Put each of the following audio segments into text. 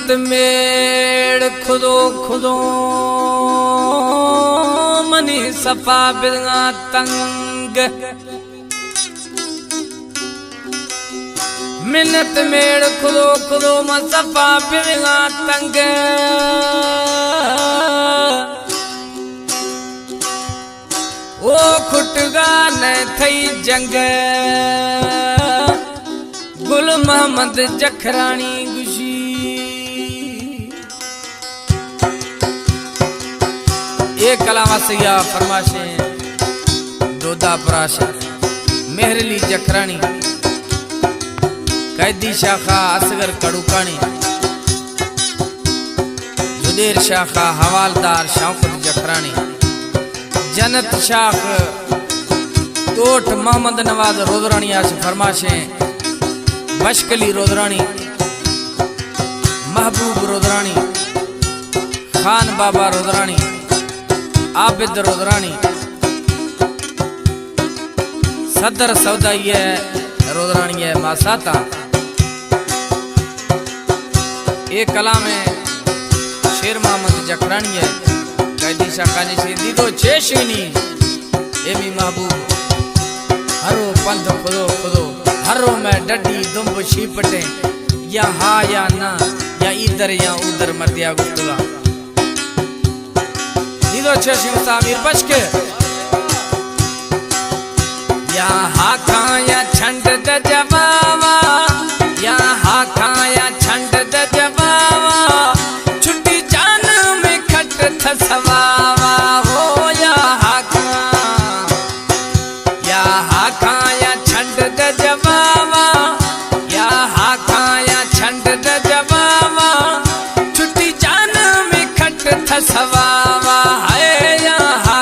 मिन्नत मेड़ खुदो खुदो मनी सफा बिना तंग मिन्नत मेड़ खुदो खुदो मन सफा बिना तंग ओ खुटगा न थई जंग गुल मोहम्मद जखरानी गुशी एक कलामा सैया फरमाशे दोदा पराशे मेहरली जखरानी कैदी शाखा असगर कड़ुकानी जुदेर शाखा हवालदार शौकत जखरानी जन्नत शाख कोट मोहम्मद नवाज रोदरानी आश फरमाशे मशकली रोदरानी महबूब रोदरानी खान बाबा रोदरानी आबिद रोदरानी सदर सौदाई रोदरानी है मासाता एक कला में शेर मोहम्मद जखरानी है कैदी शाखानी से दीदो चेशनी एमी महबूब हरो पंथ खुदो खुदो हरो मैं डडी दुम्ब शीपटे या हा या ना या इधर या उधर मर्दिया गुफ्तुला दीदो चेशनी मुसाफिर बचके या हा खा या छंड द जवावा या हा खा या छंड द जवावा छुट्टी जान में खट थसवावा हो या हा खा या छंड द जवावा या हा खा या छंड द जवावा छुट्टी जान में खट थसवावा है या हा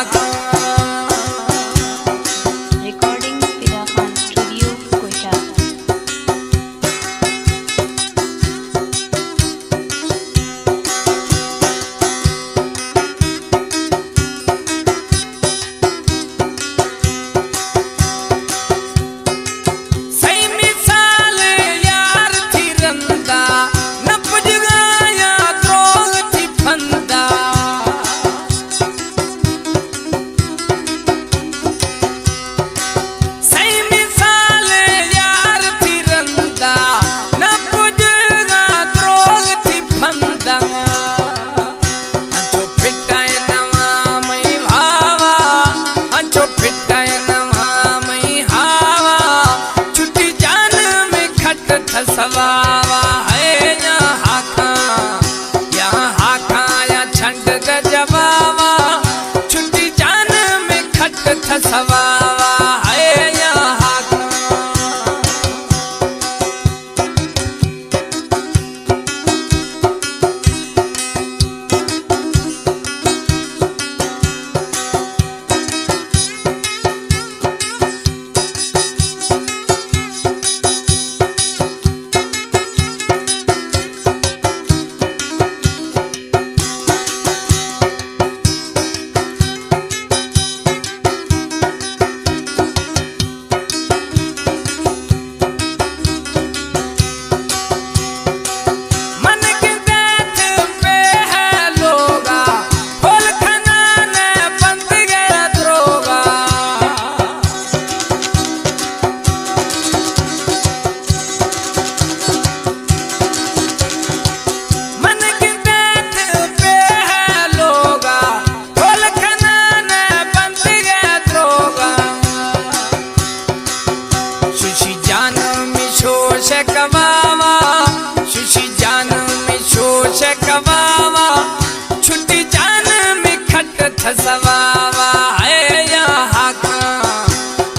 थसवावा है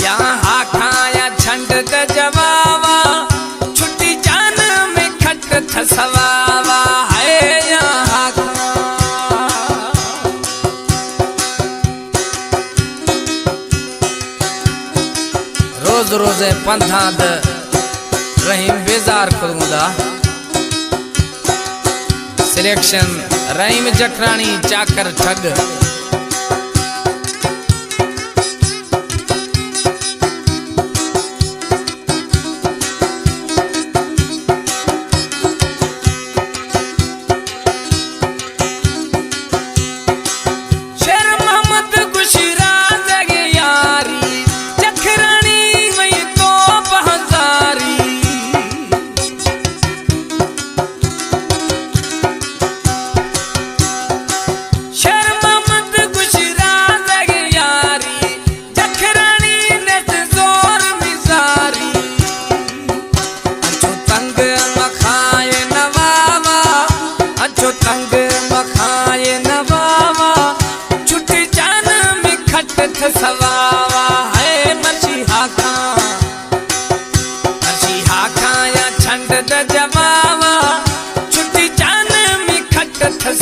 यहाँ खा या छंड द जवावा छुट्टी जान में खट थसवावा है यहाँ रोज रोजे पंथा द रहीम बेजार खुदमुदा सिलेक्शन रहीम जखरानी चाकर ठग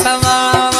समा